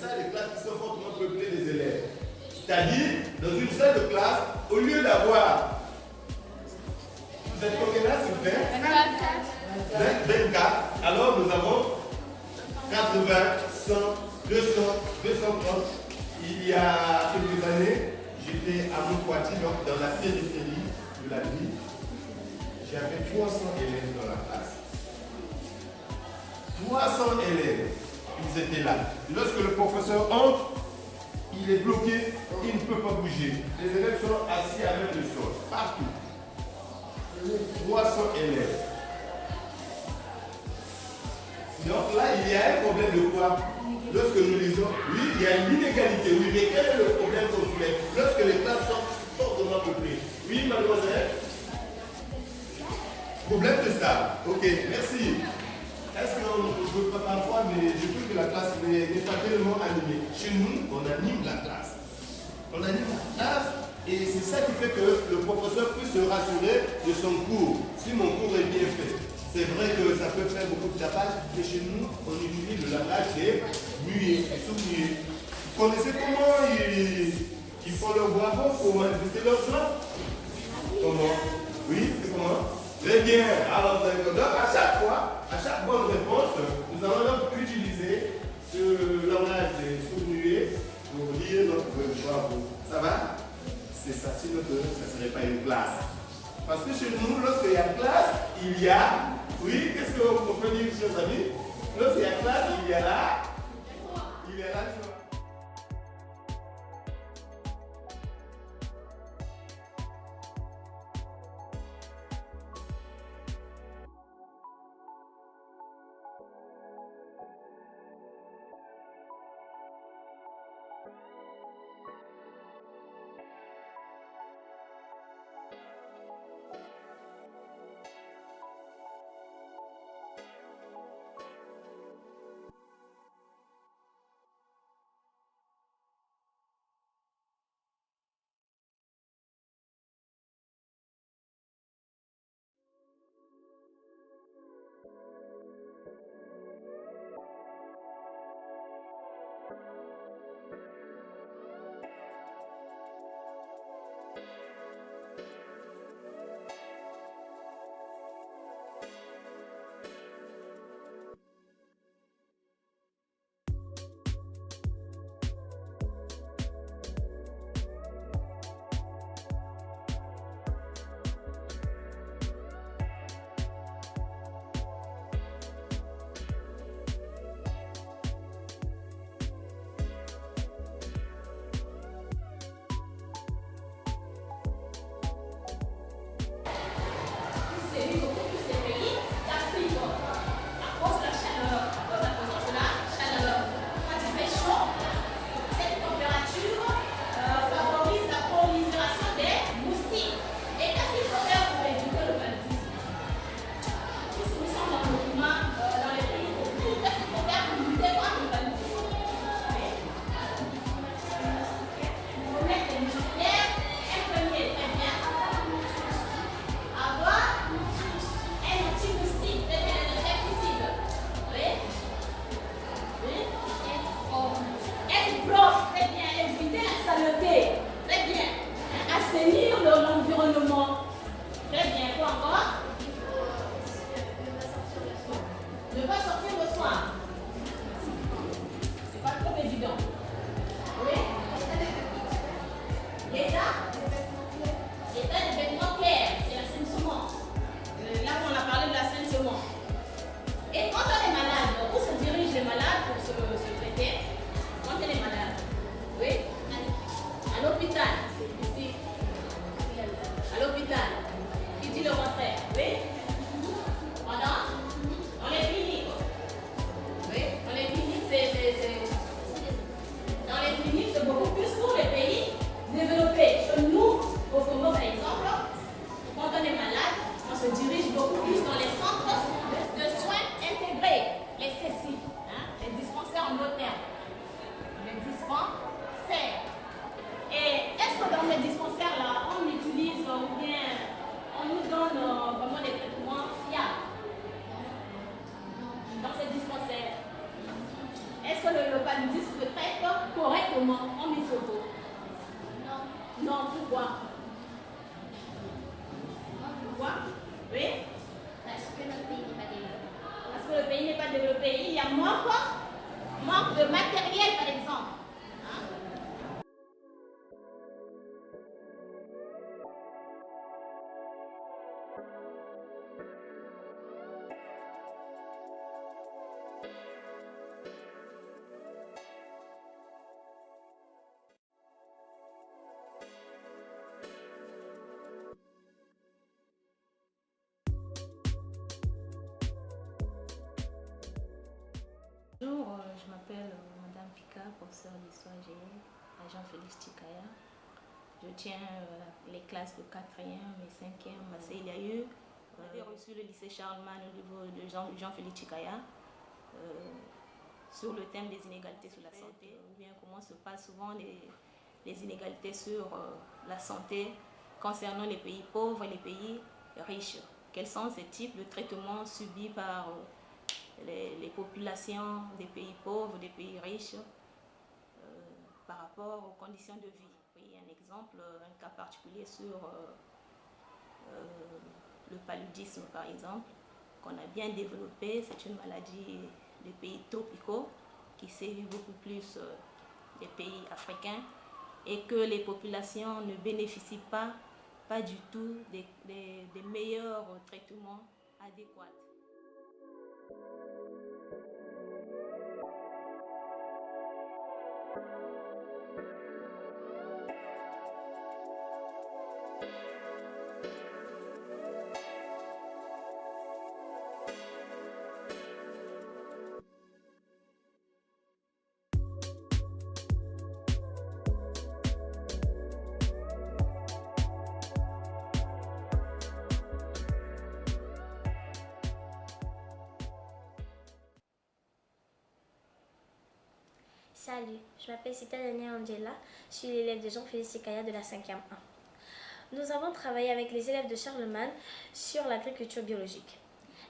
salles de classe qui sont fortement peuplées des élèves. C'est-à-dire, dans une salle de classe, au lieu d'avoir, vous êtes combien là, s'il vous plaît? 24. Alors nous avons 80, 100, 200, 230. Il y a quelques années, j'étais à Montpoitiers, donc dans la périphérie de la ville. J'avais 300 élèves dans la classe. 300 élèves, ils étaient là. Lorsque le professeur entre, il est bloqué, il ne peut pas bouger. Les élèves sont assis à même le sol, partout. 300 élèves. Donc là, il y a un problème de quoi? Lorsque nous lisons, oui, il y a une inégalité. Oui, mais quel est le problème qu'on soulève? Lorsque les classes sont fortement peuplées. Oui, mademoiselle? Problème de ça. Ok, merci. Est-ce qu'on ne peut pas parfois, mais je trouve que la classe n'est pas tellement animée. Chez nous, on anime la classe. On anime la classe et c'est ça qui fait que le professeur peut se rassurer de son cours, si mon cours est bien fait. C'est vrai que ça peut faire beaucoup de tapage, mais chez nous, on utilise le langage des muets, des sous-muets. Vous connaissez comment ils font leur bravo pour manifester leur joie? Comment? Oui, c'est comment? Très bien. Alors, donc à chaque fois, à chaque bonne réponse, nous allons donc utiliser ce langage des sous-muets pour lire notre bravo. Ça va? C'est ça, sinon ça ne serait pas une classe. Parce que chez nous, lorsqu'il y a classe, il y a... Oui, qu'est-ce que vous pouvez dire, chers amis? Lorsqu'il y a classe, il y a là. Il y a là, tu vois. Maman, on met photo. Non. Non, pourquoi? Pourquoi? Oui? Parce que notre pays n'est pas développé. Parce que le pays n'est pas développé. Il y a manque de matériel, par exemple. Bonjour, je m'appelle Madame Pika, professeure d'histoire géo à Jean-Félix Chikaya. Je tiens les classes de 4e et 5e à CIAE. J'ai reçu le lycée Charlemagne au niveau de Jean-Félix Chikaya sur le thème des inégalités sur la santé, ou bien comment se passent souvent les inégalités sur la santé concernant les pays pauvres et les pays riches. Quels sont ces types de traitements subis par les populations des pays pauvres, des pays riches, par rapport aux conditions de vie. Oui, un exemple, un cas particulier sur le paludisme, par exemple, qu'on a bien développé. C'est une maladie des pays tropicaux qui sévit beaucoup plus des pays africains et que les populations ne bénéficient pas du tout des meilleurs traitements adéquats. Salut, je m'appelle Sita Daniel Angela, je suis l'élève de Jean-Félix Chikaya de la 5e 1. Nous avons travaillé avec les élèves de Charlemagne sur l'agriculture biologique.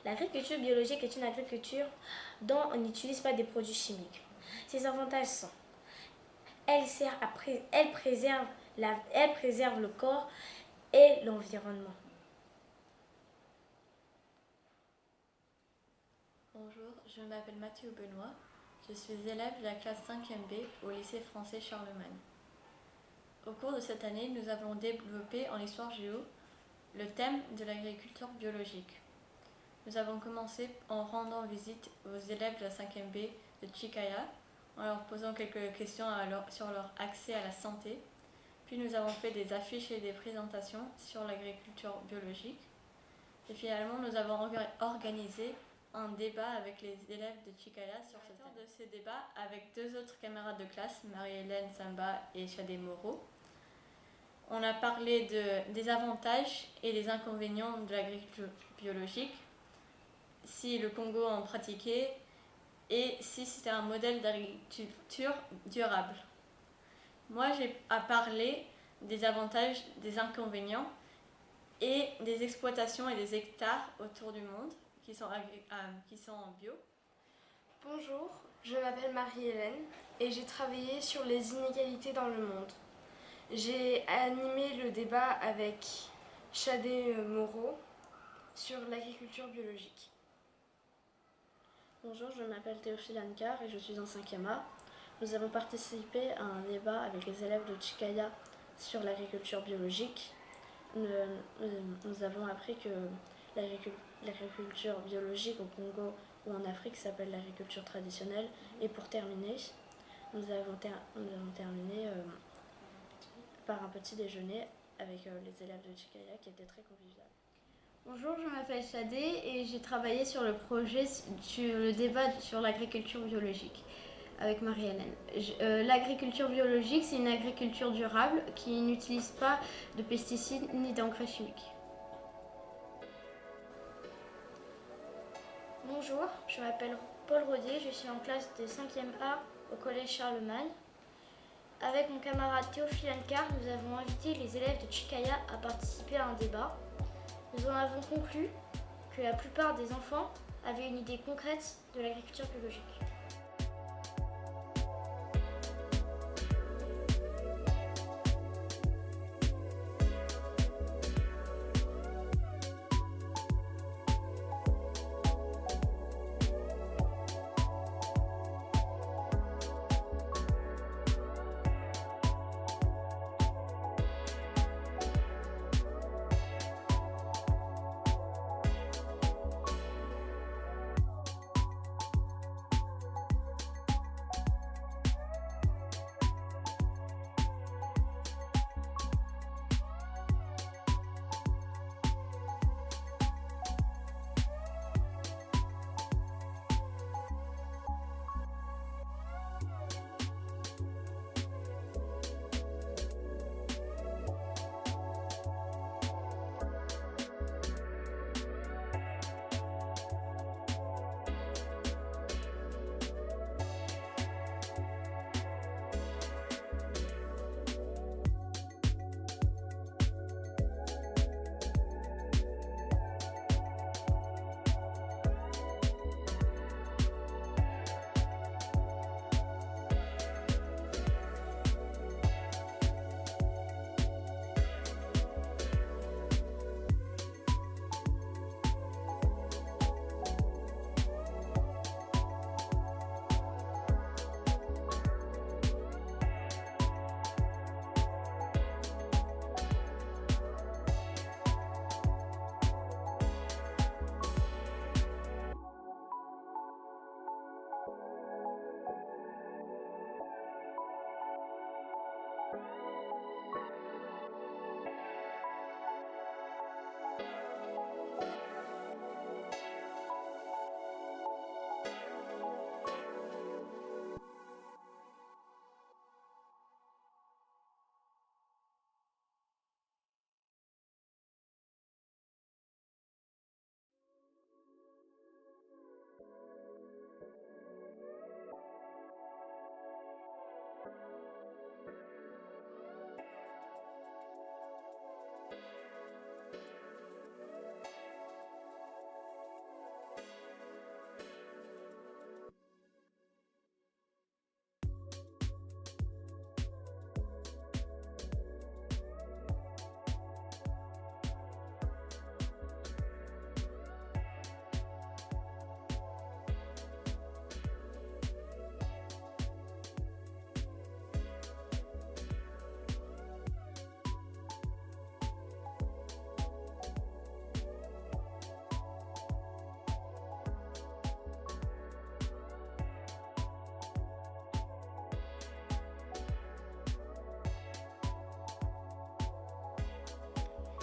L'agriculture biologique est une agriculture dont on n'utilise pas des produits chimiques. Ses avantages sont: elle préserve le corps et l'environnement. Bonjour, je m'appelle Mathieu Benoît. Je suis élève de la classe 5e B au lycée français Charlemagne. Au cours de cette année, nous avons développé en histoire géo le thème de l'agriculture biologique. Nous avons commencé en rendant visite aux élèves de la 5e B de Chikaya, en leur posant quelques questions sur leur accès à la santé. Puis nous avons fait des affiches et des présentations sur l'agriculture biologique. Et finalement, nous avons organisé un débat avec les élèves de Chikaya sur ce thème. De ce débat, avec deux autres camarades de classe, Marie-Hélène Samba et Chadé Moreau, on a parlé des avantages et des inconvénients de l'agriculture biologique, si le Congo en pratiquait et si c'était un modèle d'agriculture durable. Moi, j'ai parlé des avantages, des inconvénients et des exploitations et des hectares autour du monde qui sont en bio. Bonjour, je m'appelle Marie-Hélène et j'ai travaillé sur les inégalités dans le monde. J'ai animé le débat avec Chadé Moreau sur l'agriculture biologique. Bonjour, je m'appelle Théophile Ankar et je suis en 5e A. Nous avons participé à un débat avec les élèves de Chikaya sur l'agriculture biologique. Nous avons appris que l'agriculture biologique au Congo ou en Afrique s'appelle l'agriculture traditionnelle. Et pour terminer, nous avons terminé par un petit déjeuner avec les élèves de Chikaya qui était très convivial. Bonjour, je m'appelle Chadé et j'ai travaillé sur le projet, sur le débat sur l'agriculture biologique avec Marie-Hélène. L'agriculture biologique, c'est une agriculture durable qui n'utilise pas de pesticides ni d'engrais chimiques. Bonjour, je m'appelle Paul Rodier, je suis en classe de 5e A au collège Charlemagne. Avec mon camarade Théophile Ankar, nous avons invité les élèves de Chikaya à participer à un débat. Nous en avons conclu que la plupart des enfants avaient une idée concrète de l'agriculture biologique.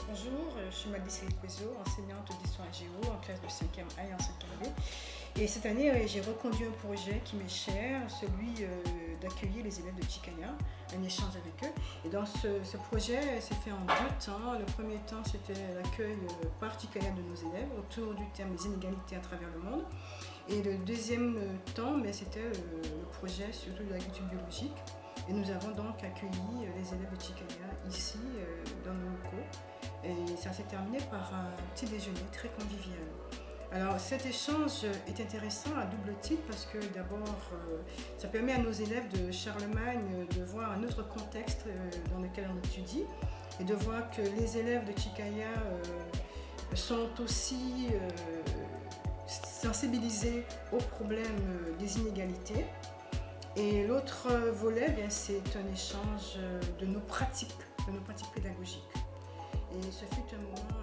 Bonjour, je suis Magdi Célicozo, enseignante d'histoire géo en classe de 5e A et en 5e B. Et cette année, j'ai reconduit un projet qui m'est cher, celui d'accueillir les élèves de Chicaya, un échange avec eux. Et dans ce projet s'est fait en 2 temps. Le premier temps, c'était l'accueil par Chicaya de nos élèves autour du thème des inégalités à travers le monde. Et le deuxième temps, c'était le projet surtout de l'agriculture biologique. Et nous avons donc accueilli les élèves de Chicaya ici, dans nos locaux. Et ça s'est terminé par un petit déjeuner très convivial. Alors cet échange est intéressant à double titre parce que d'abord ça permet à nos élèves de Charlemagne de voir un autre contexte dans lequel on étudie et de voir que les élèves de Chicaya sont aussi sensibilisés aux problèmes des inégalités. Et l'autre volet, c'est un échange de nos pratiques pédagogiques. Et ce fut un moment